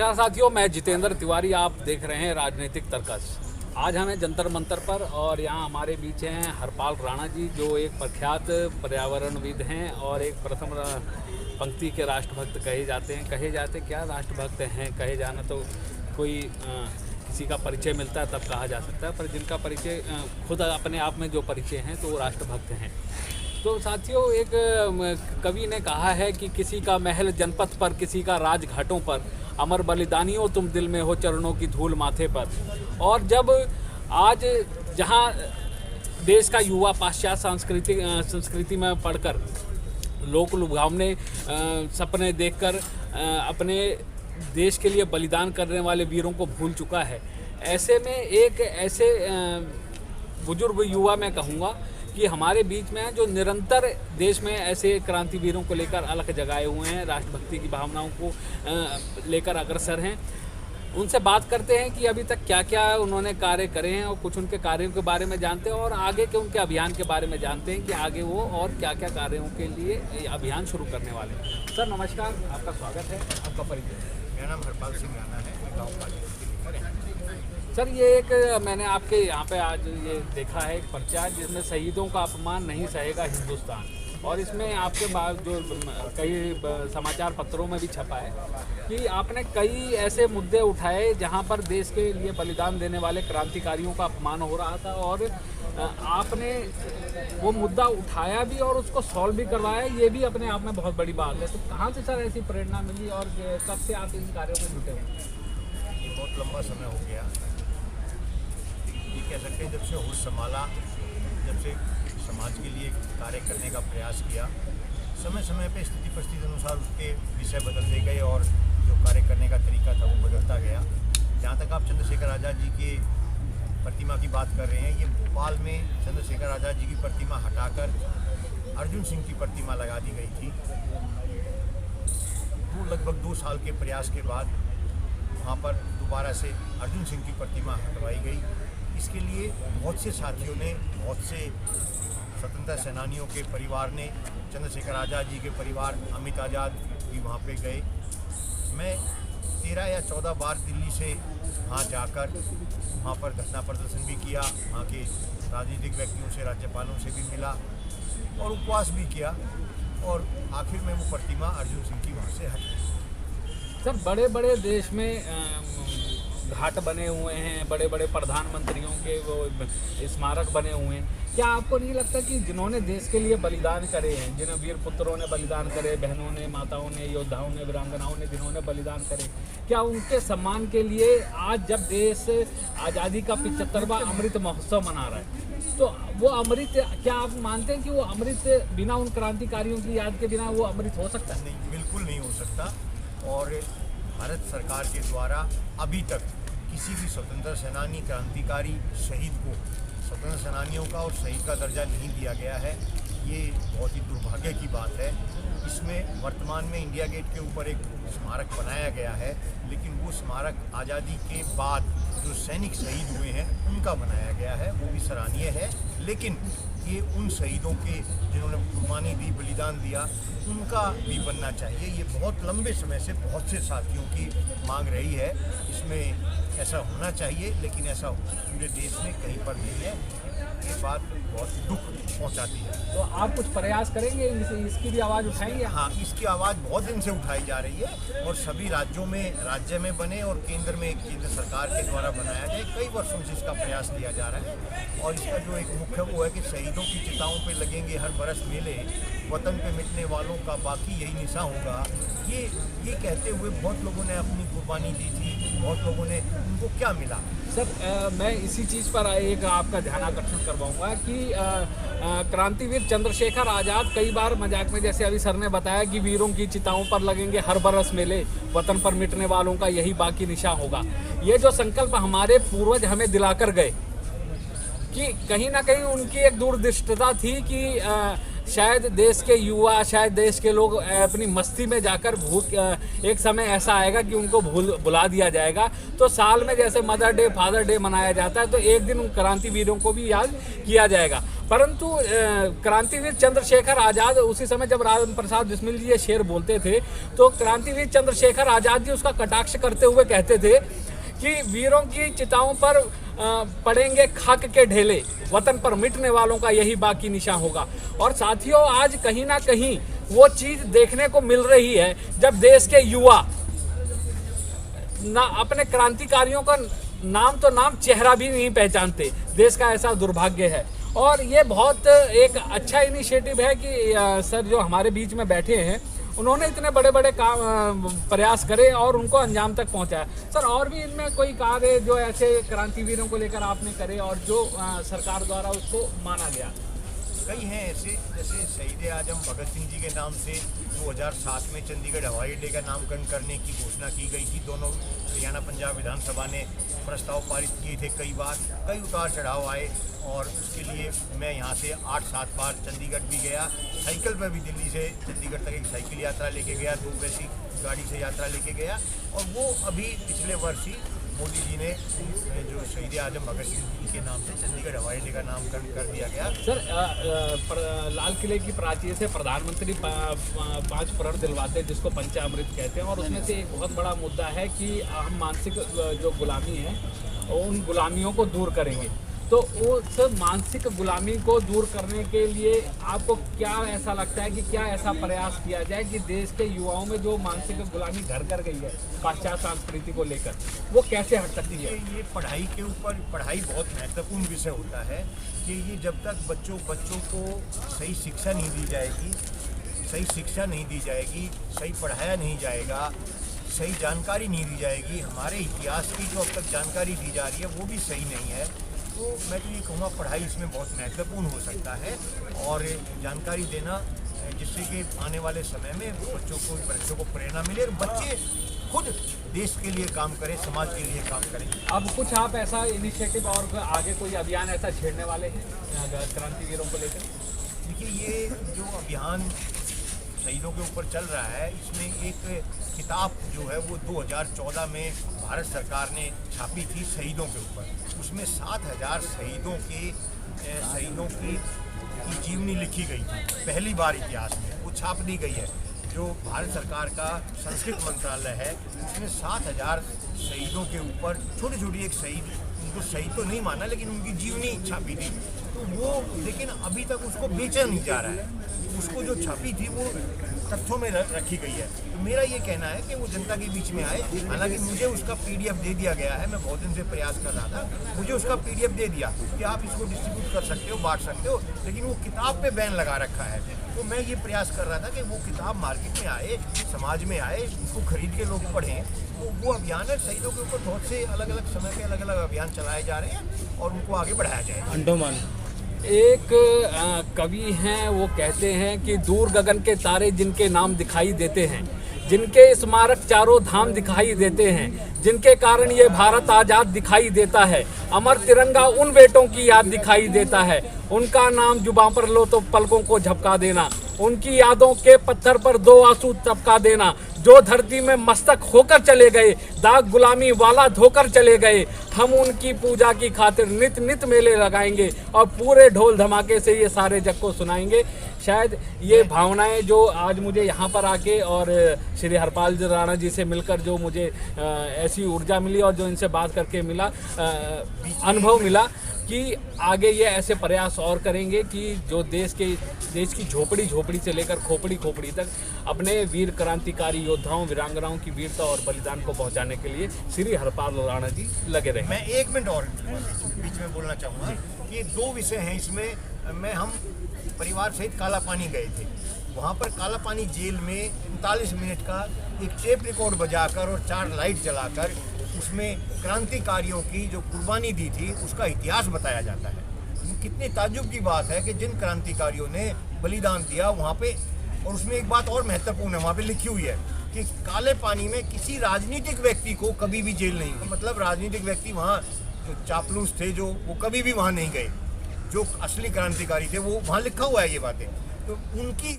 नमस्कार साथियों, मैं जितेंद्र तिवारी। आप देख रहे हैं राजनीतिक तर्कस। आज हमें जंतर मंतर पर और यहाँ हमारे बीच हैं हरपाल राणा जी, जो एक प्रख्यात पर्यावरणविद हैं और एक प्रथम पंक्ति के राष्ट्रभक्त कहे जाते क्या राष्ट्रभक्त हैं, कहे जाना तो कोई किसी का परिचय मिलता है तब कहा जा सकता है, पर जिनका परिचय खुद अपने आप में जो परिचय हैं तो वो राष्ट्रभक्त हैं। तो साथियों, एक कवि ने कहा है कि किसी का महल जनपथ पर, किसी का राज घाटों पर, अमर बलिदानियों तुम दिल में हो, चरणों की धूल माथे पर। और जब आज जहां देश का युवा पाश्चात्य संस्कृति में पढ़कर लोक लुभावने सपने देखकर अपने देश के लिए बलिदान करने वाले वीरों को भूल चुका है, ऐसे में एक ऐसे बुजुर्ग युवा मैं कहूँगा कि हमारे बीच में जो निरंतर देश में ऐसे क्रांतिवीरों को लेकर अलख जगाए हुए हैं, राष्ट्रभक्ति की भावनाओं को लेकर अग्रसर हैं, उनसे बात करते हैं कि अभी तक क्या क्या उन्होंने कार्य करे हैं और कुछ उनके कार्यों के बारे में जानते हैं और आगे के उनके अभियान के बारे में जानते हैं कि आगे वो और क्या क्या कार्यों के लिए अभियान शुरू करने वाले हैं। सर नमस्कार, आपका स्वागत है। आपका परिचय? मेरा नाम हरपाल सिंह राणा है, मैं गाँव पाली। सर, ये एक मैंने आपके यहाँ पे आज ये देखा है एक पर्चा जिसमें शहीदों का अपमान नहीं सहेगा हिंदुस्तान, और इसमें आपके बाद जो कई समाचार पत्रों में भी छपा है कि आपने कई ऐसे मुद्दे उठाए जहाँ पर देश के लिए बलिदान देने वाले क्रांतिकारियों का अपमान हो रहा था, और आपने वो मुद्दा उठाया भी और उसको सॉल्व भी करवाया। ये भी अपने आप में बहुत बड़ी बात है। तो कहाँ से सर ऐसी प्रेरणा मिली और कब से आप इन कार्यों में जुटे हुए? ये बहुत लंबा समय हो गया, ये कह सकते हैं। जब से होश संभाला, जब से समाज के लिए कार्य करने का प्रयास किया, समय समय पे स्थिति परिस्थिति अनुसार उसके विषय बदलते गए और जो कार्य करने का तरीका था वो बदलता गया। जहाँ तक आप चंद्रशेखर आज़ाद जी की प्रतिमा की बात कर रहे हैं, ये भोपाल में चंद्रशेखर आज़ाद जी की प्रतिमा हटाकर अर्जुन सिंह की प्रतिमा लगा दी गई थी। वो लगभग 2 साल के प्रयास के बाद वहाँ पर दोबारा से अर्जुन सिंह की प्रतिमा हटवाई गई। इसके लिए बहुत से साथियों ने, बहुत से स्वतंत्रता सेनानियों के परिवार ने, चंद्रशेखर आज़ाद जी के परिवार, अमित आज़ाद भी वहाँ पे गए। मैं 13 या 14 बार दिल्ली से वहाँ जाकर वहाँ पर धरना प्रदर्शन भी किया, वहाँ के राजनीतिक व्यक्तियों से, राज्यपालों से भी मिला और उपवास भी किया, और आखिर में वो प्रतिमा अर्जुन सिंह की वहाँ से हटी। सर, बड़े बड़े देश में घाट बने हुए हैं, बड़े बड़े प्रधानमंत्रियों के वो स्मारक बने हुए हैं। क्या आपको नहीं लगता कि जिन्होंने देश के लिए बलिदान करे हैं, जिन वीर पुत्रों ने बलिदान करे, बहनों ने, माताओं ने, योद्धाओं ने, वीरांगनाओं ने जिन्होंने बलिदान करे, क्या उनके सम्मान के लिए आज जब देश आज़ादी का 75वां अमृत महोत्सव मना रहा है, तो वो अमृत, क्या आप मानते हैं कि वो अमृत बिना उन क्रांतिकारियों की याद के बिना वो अमृत हो सकता है? नहीं, बिल्कुल नहीं हो सकता। और भारत सरकार के द्वारा अभी तक किसी भी स्वतंत्र सेनानी, क्रांतिकारी, शहीद को स्वतंत्र सेनानियों का और शहीद का दर्जा नहीं दिया गया है। ये बहुत ही दुर्भाग्य की बात है। इसमें वर्तमान में इंडिया गेट के ऊपर एक स्मारक बनाया गया है, लेकिन वो स्मारक आज़ादी के बाद जो सैनिक शहीद हुए हैं उनका बनाया गया है, वो भी सराहनीय है। लेकिन ये उन शहीदों के जिन्होंने कुर्बानी दी, बलिदान दिया, उनका भी बनना चाहिए। ये बहुत लंबे समय से बहुत से साथियों की मांग रही है। इसमें ऐसा होना चाहिए, लेकिन ऐसा पूरे देश में कहीं पर नहीं है। ये बात बहुत दुख पहुंचाती है। तो आप कुछ प्रयास करेंगे, इसकी भी आवाज़ उठाएंगे? हाँ, इसकी आवाज़ बहुत दिन से उठाई जा रही है और सभी राज्यों में, राज्य में बने और केंद्र में केंद्र सरकार के द्वारा बनाया जाए। कई वर्षों से इसका प्रयास किया जा रहा है और इसका जो एक मुख्य वो है कि शहीदों की चिताओं पे लगेंगे हर बरस मेले, वतन पे मिटने वालों का बाकी यही निशा होगा। ये कहते हुए बहुत लोगों ने अपनी कुर्बानी दी थी, बहुत लोगों ने, उनको क्या मिला? सर, मैं इसी चीज़ पर एक आपका ध्यान आकर्षण करवाऊंगा कि क्रांतिवीर चंद्रशेखर आज़ाद कई बार मजाक में, जैसे अभी सर ने बताया कि वीरों की चिताओं पर लगेंगे हर बरस मेले, वतन पर मिटने वालों का यही बाकी निशा होगा। ये जो संकल्प हमारे पूर्वज हमें दिलाकर गए कि कहीं ना कहीं उनकी एक दूरदृष्टता थी कि शायद देश के युवा, शायद देश के लोग अपनी मस्ती में जाकर एक समय ऐसा आएगा कि उनको बुला दिया जाएगा। तो साल में जैसे मदर डे, फादर डे मनाया जाता है, तो एक दिन उन क्रांतिवीरों को भी याद किया जाएगा। परंतु क्रांतिवीर चंद्रशेखर आज़ाद, उसी समय जब राजेंद्र प्रसाद बिस्मिल जी ये शेर बोलते थे, तो क्रांतिवीर चंद्रशेखर आज़ाद जी उसका कटाक्ष करते हुए कहते थे कि वीरों की चिताओं पर पड़ेंगे खाक के ढेले, वतन पर मिटने वालों का यही बाकी निशान होगा। और साथियों, आज कहीं ना कहीं वो चीज़ देखने को मिल रही है जब देश के युवा ना अपने क्रांतिकारियों का नाम तो नाम, चेहरा भी नहीं पहचानते। देश का ऐसा दुर्भाग्य है। और ये बहुत एक अच्छा इनिशिएटिव है कि सर जो हमारे बीच में बैठे हैं, उन्होंने इतने बड़े बड़े काम प्रयास करे और उनको अंजाम तक पहुंचाया। सर, और भी इनमें कोई कार्य जो ऐसे क्रांतिवीरों को लेकर आपने करे और जो सरकार द्वारा उसको माना गया? कई हैं ऐसे, जैसे शहीद आजम भगत सिंह जी के नाम से 2007 में चंडीगढ़ हवाई अड्डे का नामकरण करने की घोषणा की गई थी। दोनों हरियाणा पंजाब विधानसभा ने प्रस्ताव पारित किए थे। कई बार कई उतार चढ़ाव आए और उसके लिए मैं यहाँ से 8-7 बार चंडीगढ़ भी गया। साइकिल पर भी दिल्ली से चंडीगढ़ तक एक साइकिल यात्रा लेके गया, 2 पैसी गाड़ी से यात्रा लेके गया। और वो अभी पिछले वर्ष ही मोदी जी ने जो शहीद आजम भगत सिंह जी के नाम से चंडीगढ़ हवाई अड्डे का नामकरण कर दिया गया। सर, लाल किले की प्राचीर से प्रधानमंत्री 5 प्रण दिलवाते हैं, जिसको पंचामृत कहते हैं, और उसमें से एक बहुत बड़ा मुद्दा है कि हम मानसिक जो गुलामी है उन गुलामियों को दूर करेंगे। तो उस मानसिक गुलामी को दूर करने के लिए आपको क्या ऐसा लगता है कि क्या ऐसा प्रयास किया जाए कि देश के युवाओं में जो मानसिक गुलामी घर कर गई है पाश्चात्य संस्कृति को लेकर, वो कैसे हट सकती है? ये पढ़ाई के ऊपर, पढ़ाई बहुत महत्वपूर्ण विषय होता है कि ये जब तक बच्चों को सही शिक्षा नहीं दी जाएगी, सही पढ़ाया नहीं जाएगा, सही जानकारी नहीं दी जाएगी, हमारे इतिहास की जो अब तक जानकारी दी जा रही है वो भी सही नहीं है। तो मैं तो ये कहूँगा पढ़ाई इसमें बहुत महत्वपूर्ण हो सकता है और जानकारी देना, जिससे कि आने वाले समय में बच्चों को प्रेरणा मिले और बच्चे खुद देश के लिए काम करें, समाज के लिए काम करें। अब कुछ आप ऐसा इनिशिएटिव और आगे कोई अभियान ऐसा छेड़ने वाले हैं क्रांतिवीरों को लेकर? देखिए, ये जो अभियान शहीदों के ऊपर चल रहा है, इसमें एक किताब जो है वो 2014 में भारत सरकार ने छापी थी शहीदों के ऊपर। उसमें 7000 शहीदों की जीवनी लिखी गई थी, पहली बार इतिहास में वो छाप दी गई है। जो भारत सरकार का संस्कृत मंत्रालय है, उसने 7000 शहीदों के ऊपर छोटी छोटी एक शहीद, उनको शहीद तो नहीं माना लेकिन उनकी जीवनी छापी थी। तो वो लेकिन अभी तक उसको बेचा नहीं जा रहा है। उसको जो छापी थी वो तथ्यों में रखी गई है। तो मेरा ये कहना है कि वो जनता के बीच में आए। हालांकि मुझे उसका PDF दे दिया गया है, मैं बहुत दिन से प्रयास कर रहा था, मुझे उसका PDF दे दिया कि आप इसको डिस्ट्रीब्यूट कर सकते हो, बांट सकते हो, लेकिन वो किताब पे बैन लगा रखा है। तो मैं ये प्रयास कर रहा था कि वो किताब मार्केट में आए, समाज में आए, उसको खरीद के लोग पढ़ें। तो वो अभियान है, शहीदों के ऊपर बहुत से अलग अलग समय पे अलग अलग अभियान चलाए जा रहे हैं और उनको आगे बढ़ाया जाए। अंडोमान एक कवि हैं, वो कहते हैं कि दूर गगन के तारे जिनके नाम दिखाई देते हैं, जिनके स्मारक चारों धाम दिखाई देते हैं, जिनके कारण ये भारत आज़ाद दिखाई देता है, अमर तिरंगा उन बेटों की याद दिखाई देता है, उनका नाम जुबां पर लो तो पलकों को झपका देना, उनकी यादों के पत्थर पर 2 आंसू टपका देना, जो धरती में मस्तक होकर चले गए, दाग गुलामी वाला धोकर चले गए, हम उनकी पूजा की खातिर नित नित मेले लगाएंगे और पूरे ढोल धमाके से ये सारे जग को सुनाएंगे। शायद ये भावनाएं जो आज मुझे यहाँ पर आके और श्री हरपाल राणा जी से मिलकर जो मुझे ऐसी ऊर्जा मिली और जो इनसे बात करके मिला, अनुभव मिला कि आगे ये ऐसे प्रयास और करेंगे कि जो देश की झोपड़ी से लेकर खोपड़ी तक अपने वीर क्रांतिकारी योद्धाओं, वीरांगनाओं की वीरता और बलिदान को पहुंचाने के लिए श्री हरपाल राणा जी लगे रहे। मैं 1 मिनट और बीच में बोलना चाहूँगा कि 2 विषय हैं इसमें। हम परिवार सहित काला पानी गए थे। वहाँ पर काला पानी जेल में 39 मिनट का एक टेप रिकॉर्ड बजाकर और 4 लाइट जलाकर उसमें क्रांतिकारियों की जो कुर्बानी दी थी उसका इतिहास बताया जाता है। कितनी ताज्जुब की बात है कि जिन क्रांतिकारियों ने बलिदान दिया वहाँ पे, और उसमें एक बात और महत्वपूर्ण है, वहाँ पे लिखी हुई है कि काले पानी में किसी राजनीतिक व्यक्ति को कभी भी जेल नहीं हुई। मतलब राजनीतिक व्यक्ति वहाँ जो चापलूस थे, जो वो कभी भी वहाँ नहीं गए, जो असली क्रांतिकारी थे वो वहाँ लिखा हुआ है ये बातें। उनकी